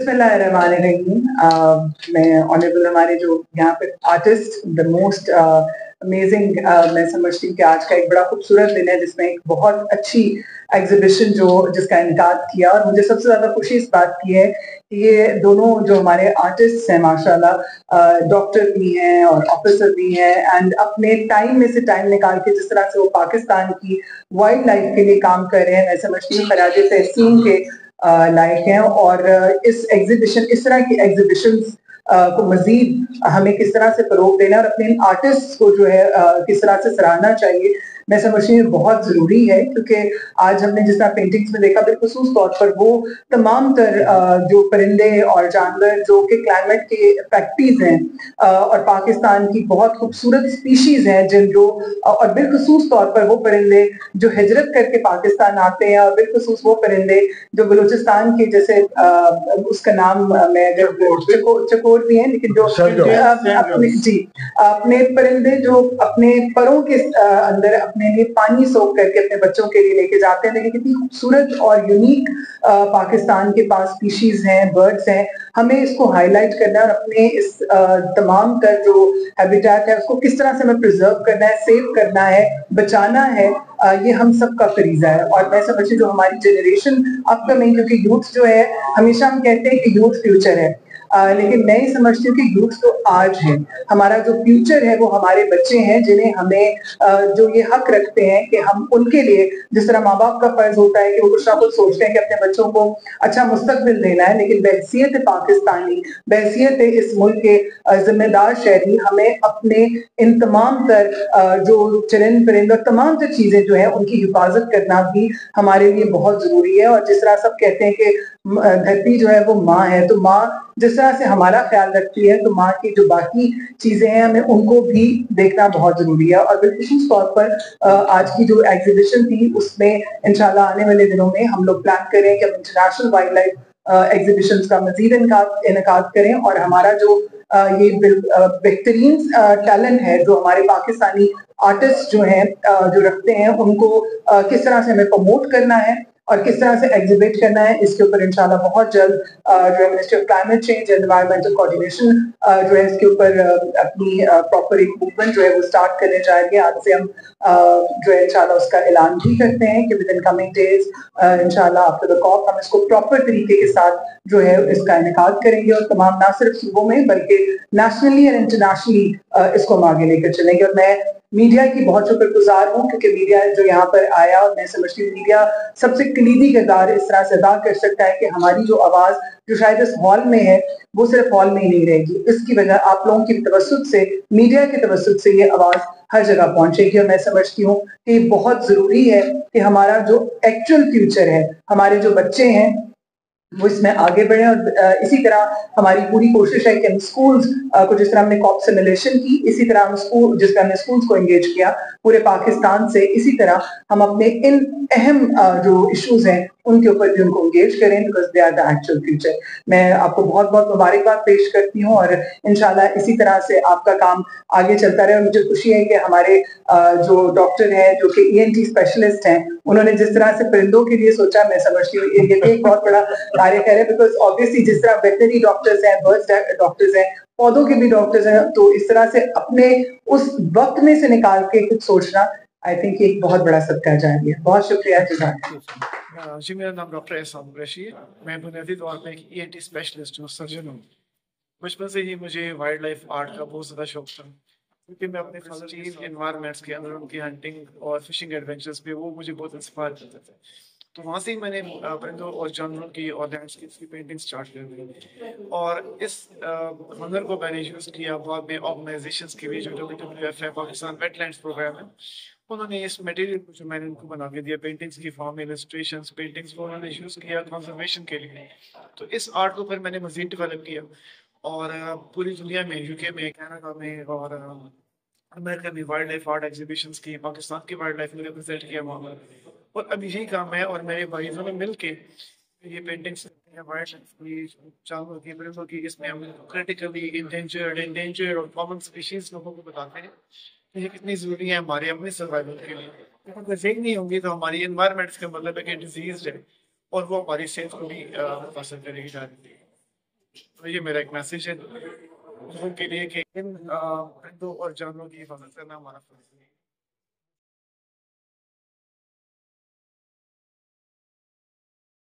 बिस्मिल्लाहिर्रहमानिर्रहीम। मैं ऑनरेबल हमारे जो यहाँ पे आर्टिस्ट द मोस्ट अमेजिंग, मैं समझती हूँ कि आज का एक बड़ा खूबसूरत दिन है जिसमें एक बहुत अच्छी एग्जीबिशन जिसका इनकाद किया, और मुझे सबसे ज्यादा खुशी इस बात की है कि ये दोनों जो हमारे आर्टिस्ट हैं माशाल्लाह, डॉक्टर भी हैं और ऑफिसर भी हैं, एंड अपने टाइम में से टाइम निकाल के जिस तरह से वो पाकिस्तान की वाइल्ड लाइफ के लिए काम कर रहे हैं, मैं समझती हूँ खराज तहसीन के लायक हैं। और इस तरह की एग्जीबिशन को मजीद हमें किस तरह से फरोग देना और अपने इन आर्टिस्ट को जो है किस तरह से सराहना चाहिए, मैं समझती हूँ बहुत जरूरी है। क्योंकि आज हमने जिस तरह पेंटिंग्स में देखा, बिलखुसूस तौर पर वो तमाम तर जो परिंदे और जानवर जो कि क्लाइमेट के फैक्टरीज हैं और पाकिस्तान की बहुत खूबसूरत स्पीशीज हैं, और बिलखुसूस तौर पर वो परिंदे जो हिजरत करके पाकिस्तान आते हैं, और बिलखुसूस वो परिंदे जो बलूचिस्तान के जैसे उसका नाम मैं चकोर भी है, लेकिन जो अपने परिंदे जो अपने परों के अंदर अपने लिए पानी सोख करके अपने बच्चों के लिए लेके जाते हैं। लेकिन कितनी खूबसूरत और यूनिक पाकिस्तान के पास स्पीशीज हैं, बर्ड्स हैं, हमें इसको हाईलाइट करना है और अपने इस तमाम तर जो हैबिटेट है उसको किस तरह से हमें प्रिजर्व करना है, सेव करना है, बचाना है, ये हम सबका फरीजा है। और मैं समझती जो हमारी जनरेशन अपकमिंग, क्योंकि यूथ जो है, हमेशा हम कहते हैं कि यूथ फ्यूचर है, लेकिन मैं ये समझती हूँ कि यूथ तो आज है, हमारा जो फ्यूचर है वो हमारे बच्चे हैं, जिन्हें हमें जो ये हक रखते हैं कि हम उनके लिए, जिस तरह माँ बाप का फर्ज होता है कि वो कुछ ना कुछ सोचते हैं कि अपने बच्चों को अच्छा मुस्तकबिल देना है, लेकिन बहसीयत पाकिस्तानी, बहसीयत इस मुल्क के जिम्मेदार शहरी, हमें अपने इन तमाम तर जो चरिंद परिंद और तमाम तर चीजें जो है उनकी हिफाजत करना भी हमारे लिए बहुत जरूरी है। और जिस तरह सब कहते हैं कि धरती जो है वो माँ है, तो माँ जिस तरह से हमारा ख्याल रखती है, तो माँ की जो बाकी चीजें हैं हमें उनको भी देखना बहुत जरूरी है। और बिलखुसूस तौर पर आज की जो एग्जीबिशन थी उसमें इंशाल्लाह आने वाले दिनों में हम लोग प्लान करें कि हम इंटरनेशनल वाइल्ड लाइफ एग्जीबिशन का मजीद इनकाद करें, और हमारा जो ये बेहतरीन टैलेंट है जो हमारे पाकिस्तानी आर्टिस्ट जो हैं जो रखते हैं, उनको किस तरह से हमें प्रमोट करना है और किस तरह से एग्जिबिट करना है, इसके ऊपर इंशाल्लाह बहुत जल्द जो है ministry of climate change and environmental coordination जो है इसके ऊपर अपनी प्रॉपर एक मूवमेंट जो है वो स्टार्ट करने जा रही है। आज से हम जो है इंशाल्लाह उसका ऐलान भी करते हैं कि विद इन कमिंग डेज इंशाल्लाह आफ्टर द कॉप हम इसको प्रॉपर तरीके के साथ जो है इसका इनेकाद करेंगे, और तमाम ना सिर्फ सूबों में बल्कि नेशनली और इंटरनेशनली इसको हम आगे लेकर चलेंगे। और मैं मीडिया की बहुत शुक्रगुजार हूँ, क्योंकि मीडिया जो यहाँ पर आया, और मैं समझती हूँ मीडिया सबसे कलीदी किरदार इस तरह से अदा कर सकता है कि हमारी जो आवाज जो शायद इस हॉल में है वो सिर्फ हॉल में ही नहीं रहेगी, इसकी वजह आप लोगों की तवज्जुह से, मीडिया की तवज्जुह से ये आवाज हर जगह पहुंचेगी। और मैं समझती हूँ कि बहुत जरूरी है कि हमारा जो एक्चुअल फ्यूचर है, हमारे जो बच्चे हैं वो इसमें आगे बढ़े। और इसी तरह हमारी पूरी कोशिश है कि हम स्कूल्स को, जिस तरह हमने कॉप सिमुलेशन की, इसी तरह हम जिस तरह हमने स्कूल्स को एंगेज किया पूरे पाकिस्तान से, इसी तरह हम अपने इन अहम जो इश्यूज हैं उनके ऊपर भी उनको एंगेज करें, because they are the actual future. मैं आपको बहुत बहुत मुबारकबाद पेश करती हूँ, और इंशाल्लाह इसी तरह से आपका काम आगे चलता रहे। और मुझे खुशी है कि हमारे जो डॉक्टर हैं जो कि ENT स्पेशलिस्ट हैं, उन्होंने जिस तरह से परिंदों के लिए सोचा, मैं समझती हूँ ये भी एक बहुत बड़ा कार्य कर रहे हैं, बिकॉज ऑब्वियसली जिस तरह वेटनरी डॉक्टर्स हैं, बर्ड्स डॉक्टर्स हैं, पौधों के भी डॉक्टर्स हैं, तो इस तरह से अपने उस वक्त में से निकाल के कुछ सोचना, आई थिंक एक बहुत बड़ा सदका जारी है। बहुत शुक्रिया। जी, मेरा नाम डॉक्टर एहसान कुरैशी है। मैं बुनियादी तौर पर एक ENT स्पेशलिस्ट हूँ, सर्जन हूँ। बचपन से ही मुझे वाइल्ड लाइफ आर्ट का बहुत ज़्यादा शौक था, क्योंकि मैं अपने खालीन एनवायरनमेंट्स के अंदर उनकी हंटिंग और फिशिंग एडवेंचर्स पे वो मुझे बहुत इंस्पायर करते थे। तो वहाँ से ही मैंने परिंदों और जानवरों की और लैंडस्केप्स की पेंटिंग स्टार्ट कर दी, और इस हुनर को मैंने यूज़ किया बाद में ऑर्गेनाइजेशंस के भी, जो WWF है, पाकिस्तान वेटलैंड्स प्रोग्राम है, उन्होंने इस मटेरियल को जो मैंने उनको बना के दिया, पेंटिंग्स की फॉर्म, इलस्ट्रेशंस, पेंटिंग्स को उन्होंने यूज़ किया कंजर्वेशन के लिए। तो इस आर्ट को फिर मैंने मज़ीद डेवलप किया, और पूरी दुनिया में, UK में, कनाडा में और अमेरिका में वाइल्ड लाइफ आर्ट एग्जीबिशंस की, पाकिस्तान की वाइल्ड लाइफ में रिप्रेजेंट किया वहाँ पर। और अब यही काम है, और मेरे भाइयों ने मिल के ये पेंटिंग्स वाइल्ड लाइफ की, जानवरों की, परिंदों की, इसमें हम क्रिटिकली इंडेंजर्ड और कॉमन स्पीशीज लोगों को बताते हैं ये कितनी ज़रूरी है हमारे अपने सर्वाइवल के लिए। अगर सही नहीं होंगी तो हमारी एनवायरनमेंट्स का मतलब है कि डिजीज है, और वो हमारी सेहत को भी मुतासर करेगी डायरेक्टली। تو یہ میرا ایک میسج ہے لوگوں کے لیے کہ ان پرندوں اور جانوروں کی حفاظت کرنا ہمارا فرض ہے.